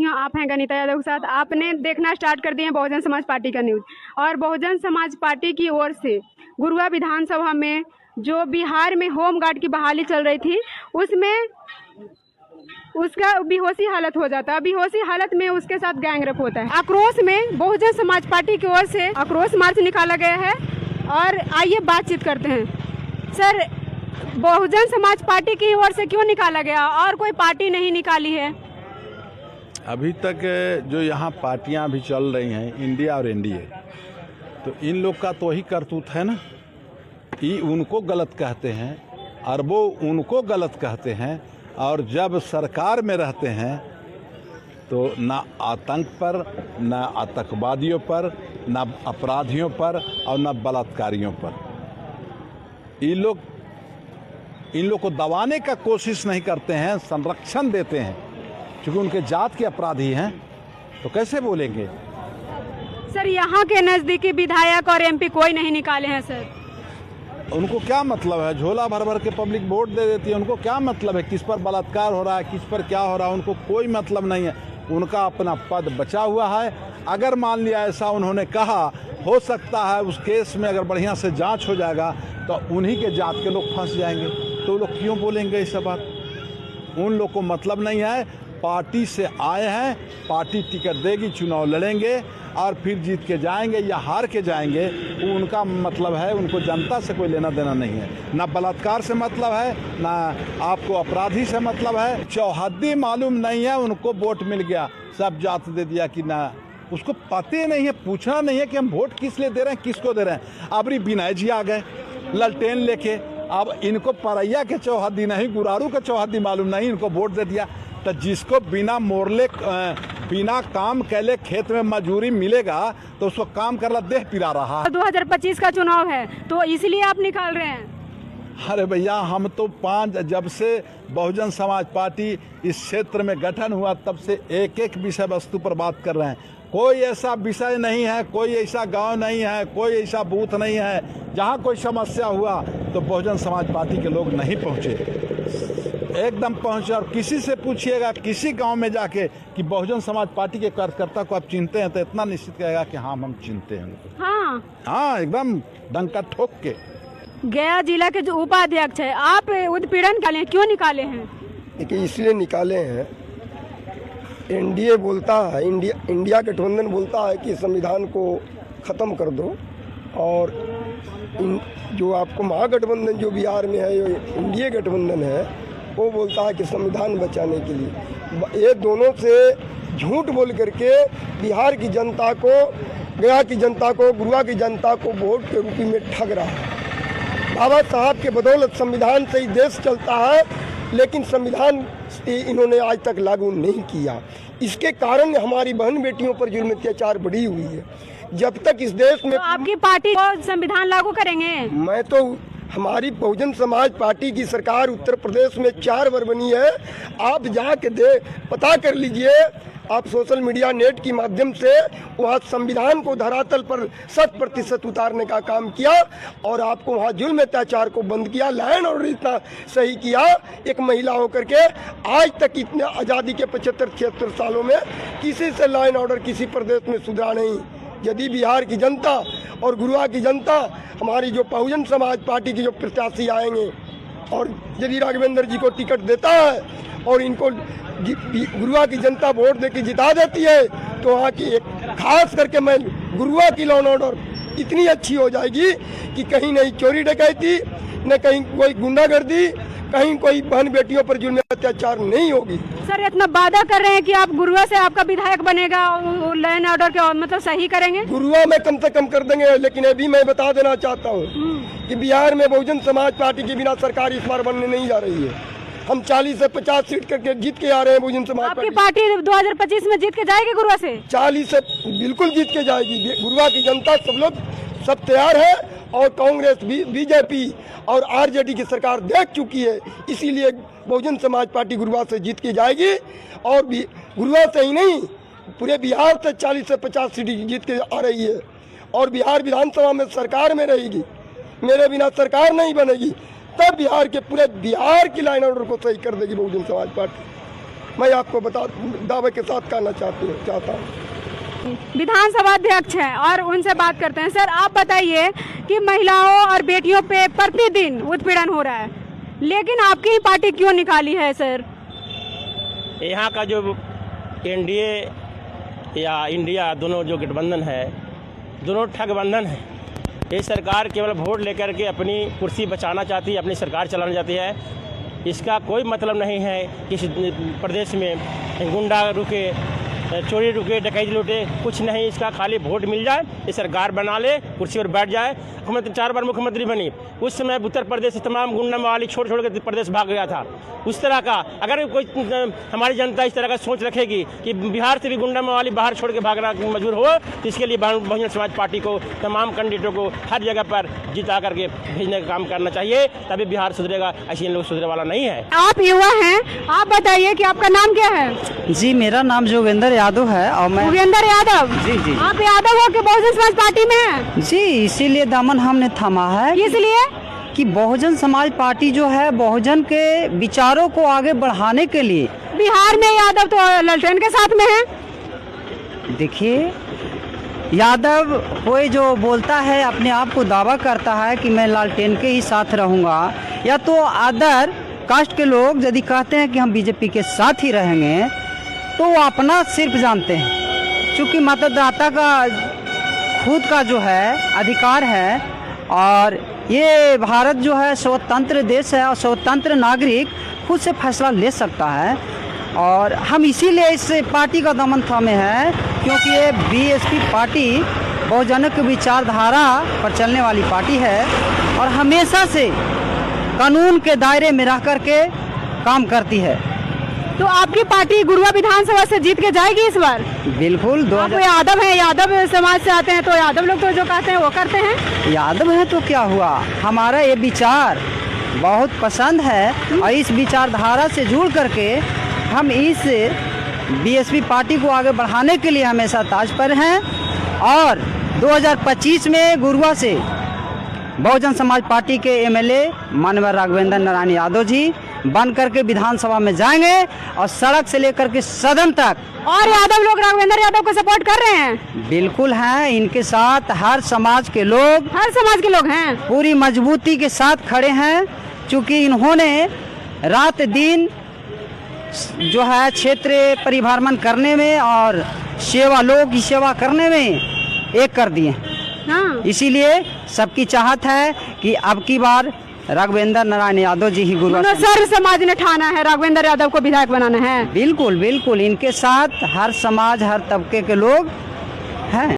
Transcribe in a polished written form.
देखी हूँ, आप हैं गनीता यादव के साथ। आपने देखना स्टार्ट कर दिए हैं बहुजन समाज पार्टी का न्यूज़, और बहुजन समाज पार्टी की ओर से गुरुआ विधानसभा में जो बिहार में होमगार्ड की बहाली चल रही थी, उसमें उसका बेहोशी हालत हो जाता है। बेहोशी हालत में उसके साथ गैंगरेप होता है। आक्रोश में बहुजन समाज पार्टी की ओर से आक्रोश मार्च निकाला गया है, और आइए बातचीत करते हैं। सर, बहुजन समाज पार्टी की ओर से क्यों निकाला गया और कोई पार्टी नहीं निकाली है? अभी तक जो यहाँ पार्टियां भी चल रही हैं, इंडिया और एनडीए, तो इन लोग का तो वही करतूत है ना कि उनको गलत कहते हैं और वो उनको गलत कहते हैं, और जब सरकार में रहते हैं तो ना आतंक पर, ना आतंकवादियों पर, ना अपराधियों पर और ना बलात्कारियों पर इन लोग को दबाने का कोशिश नहीं करते हैं, संरक्षण देते हैं। क्योंकि उनके जात के अपराधी हैं तो कैसे बोलेंगे? सर, यहाँ के नज़दीकी विधायक और एमपी कोई नहीं निकाले हैं सर। उनको क्या मतलब है? झोला भर भर के पब्लिक वोट दे देती है। उनको क्या मतलब है किस पर बलात्कार हो रहा है, किस पर क्या हो रहा है? उनको कोई मतलब नहीं है। उनका अपना पद बचा हुआ है। अगर मान लिया ऐसा उन्होंने कहा, हो सकता है उस केस में अगर बढ़िया से जांच हो जाएगा तो उन्हीं के जात के लोग फंस जाएंगे। तो लोग क्यों बोलेंगे ये सब बात? उन लोग को मतलब नहीं है। पार्टी से आए हैं, पार्टी टिकट देगी, चुनाव लड़ेंगे और फिर जीत के जाएंगे या हार के जाएंगे, वो उनका मतलब है। उनको जनता से कोई लेना देना नहीं है। ना बलात्कार से मतलब है, ना आपको अपराधी से मतलब है। चौहद्दी मालूम नहीं है, उनको वोट मिल गया, सब जात दे दिया कि ना, उसको पता ही नहीं है, पूछना नहीं है कि हम वोट किस लिए दे रहे हैं, किसको दे रहे हैं। अबरी विनय जी आ गए ललटेन लेके, अब इनको परैया के चौहद्दी नहीं, गुरारू के चौहद्दी मालूम नहीं, इनको वोट दे दिया। तो जिसको बिना मोरले, बिना काम कैले खेत में मजूरी मिलेगा तो उसको काम करला देह पिरा रहा है। 2025 का चुनाव है तो इसलिए आप निकाल रहे हैं? अरे भैया, हम तो जब से बहुजन समाज पार्टी इस क्षेत्र में गठन हुआ तब से एक एक विषय वस्तु पर बात कर रहे हैं। कोई ऐसा विषय नहीं है, कोई ऐसा गांव नहीं है, कोई ऐसा बूथ नहीं है जहां कोई समस्या हुआ तो बहुजन समाज पार्टी के लोग नहीं पहुंचे। एकदम पहुंचे। और किसी से पूछिएगा किसी गांव में जाके कि बहुजन समाज पार्टी के कार्यकर्ता को आप चिनते हैं, तो इतना निश्चित कहेगा कि हाँ हम चिनते हैं उनको। हाँ, एकदम डंका ठोक के। गया जिला के जो उपाध्यक्ष है, आप उत्पीड़न निकाले, क्यों निकाले हैं? देखिए, इसलिए निकाले हैं, एनडीए बोलता है, इंडिया गठबंधन बोलता है कि संविधान को ख़त्म कर दो, और जो आपको महागठबंधन जो बिहार में है, इंडिया गठबंधन है, वो बोलता है कि संविधान बचाने के लिए। ये दोनों से झूठ बोल करके बिहार की जनता को, गया की जनता को, गुरुआ की जनता को वोट के रूप में ठग रहा है। बाबा साहब के बदौलत संविधान से ही देश चलता है, लेकिन संविधान इन्होंने आज तक लागू नहीं किया। इसके कारण हमारी बहन बेटियों पर जुल्म अत्याचार बढ़ी हुई है। जब तक इस देश में तो आपकी पार्टी संविधान लागू करेंगे? मैं तो, हमारी बहुजन समाज पार्टी की सरकार उत्तर प्रदेश में 4 बार बनी है। आप जाके पता कर लीजिए, आप सोशल मीडिया नेट के माध्यम से वहाँ संविधान को धरातल पर 100% उतारने का काम किया, और आपको वहाँ जुल्म अत्याचार को बंद किया, लाइन और इतना सही किया। एक महिला होकर के आज तक इतने आज़ादी के 75-76 सालों में किसी से लाइन ऑर्डर किसी प्रदेश में सुधरा नहीं। यदि बिहार की जनता और गुरुआ की जनता, हमारी जो बहुजन समाज पार्टी के जो प्रत्याशी आएंगे, और यदि राघवेंद्र जी को टिकट देता है और इनको गुरुआ की जनता वोट देके जिता देती है, तो वहाँ की एक खास करके मैं गुरुआ की लॉ एंड ऑर्डर इतनी अच्छी हो जाएगी कि कहीं नहीं चोरी डकैती, न कहीं कोई गुंडागर्दी, कहीं कोई बहन बेटियों पर जुल्म अत्याचार नहीं होगी। सर, इतना वादा कर रहे हैं कि आप गुरुआ से आपका विधायक बनेगा, लॉ ऑर्डर के मतलब सही करेंगे? गुरुआ में कम से कम कर देंगे, लेकिन अभी मैं बता देना चाहता हूँ कि बिहार में बहुजन समाज पार्टी के बिना सरकार इस बार बनने नहीं जा रही है। हम 40 से 50 सीट करके जीत के आ रहे हैं बहुजन समाज आपकी पार्टी 2025 में जीत के जाएगी गुरुआ से? 40 से बिल्कुल जीत के जाएगी। गुरुआ की जनता सब तैयार है, और कांग्रेस, बीजेपी और आरजेडी की सरकार देख चुकी है। इसीलिए बहुजन समाज पार्टी गुरुआ से जीत के जाएगी, और गुरुआ से ही नहीं, पूरे बिहार से 40 से 50 सीट जीत के आ रही है, और बिहार विधानसभा में सरकार में रहेगी। मेरे बिना सरकार नहीं बनेगी, तब बिहार के पूरे बिहार की लाइन ऑर्डर को सही कर देगी बहुजन समाज पार्टी। मैं आपको दावे के साथ कहना चाहता हूँ। विधानसभा अध्यक्ष हैं और उनसे बात करते हैं। सर, आप बताइए कि महिलाओं और बेटियों पे प्रतिदिन उत्पीड़न हो रहा है, लेकिन आपकी ही पार्टी क्यों निकाली है सर? यहाँ का जो एनडीए या इंडिया दोनों जो गठबंधन है, दोनों ठगबंधन है। ये सरकार केवल वोट लेकर के अपनी कुर्सी बचाना चाहती है, अपनी सरकार चलाना चाहती है। इसका कोई मतलब नहीं है कि इस प्रदेश में गुंडा रुके, चोरी रुके, डकैती लूटे, कुछ नहीं। इसका खाली वोट मिल जाए, ये सरकार बना ले, कुर्सी पर बैठ जाए। मुख्यमंत्री 4 बार मुख्यमंत्री बनी, उस समय उत्तर प्रदेश से तमाम गुंडा मवाली छोड़ छोड़ के प्रदेश भाग गया था। उस तरह का अगर कोई हमारी जनता इस तरह का सोच रखेगी कि बिहार से भी गुंडा मवाली बाहर छोड़ के भागना मजबूर हो, तो इसके लिए बहुजन समाज पार्टी को तमाम कैंडिडेटों को हर जगह पर जिता करके भेजने का काम करना चाहिए, तभी बिहार सुधरेगा। ऐसे लोग सुधरे वाला नहीं है। आप युवा हैं, आप बताइए कि आपका नाम क्या है? जी, मेरा नाम जोगेंद्र यादव है और मैं जोगेंद्र यादव। जी। आप यादव हो कि बहुजन समाज पार्टी में हैं? जी, इसीलिए दामन हमने थामा है। इसलिए कि बहुजन समाज पार्टी जो है बहुजन के विचारों को आगे बढ़ाने के लिए। बिहार में यादव तो ललटेन के साथ में है। देखिए, यादव कोई जो बोलता है, अपने आप को दावा करता है कि मैं लालटेन के ही साथ रहूंगा, या तो अदर कास्ट के लोग यदि कहते हैं कि हम बीजेपी के साथ ही रहेंगे, तो वो अपना सिर्फ जानते हैं। चूँकि मतदाता का खुद का जो है अधिकार है, और ये भारत जो है स्वतंत्र देश है और स्वतंत्र नागरिक खुद से फैसला ले सकता है। और हम इसीलिए इस पार्टी का दमन थामे हैं, क्योंकि ये बीएसपी पार्टी बहुजनों की विचारधारा पर चलने वाली पार्टी है और हमेशा से कानून के दायरे में रह कर के काम करती है। तो आपकी पार्टी गुरुआ विधानसभा से जीत के जाएगी इस बार? बिल्कुल। आप यादव हैं, यादव समाज से आते हैं, तो यादव लोग तो जो कहते हैं वो करते हैं। यादव है तो क्या हुआ, हमारा ये विचार बहुत पसंद है और इस विचारधारा से जुड़ करके हम इस बीएसपी पार्टी को आगे बढ़ाने के लिए हमेशा ताज पर हैं। और 2025 में गुरुआ से बहुजन समाज पार्टी के एमएलए माननीय राघवेंद्र नारायण यादव जी बन करके विधानसभा में जाएंगे और सड़क से लेकर के सदन तक। और यादव लोग राघवेंद्र यादव को सपोर्ट कर रहे हैं? बिल्कुल हैं, इनके साथ हर समाज के लोग हैं, पूरी मजबूती के साथ खड़े हैं। क्योंकि इन्होंने रात दिन जो है क्षेत्र परिभ्रमण करने में और लोगों की सेवा करने में एक कर दिए। हाँ। इसीलिए सबकी चाहत है कि अब की बार राघवेंद्र नारायण यादव जी ही गुरुआ सर समाज ने ठाना है राघवेंद्र यादव को विधायक बनाना है। बिल्कुल, इनके साथ हर समाज, हर तबके के लोग हैं।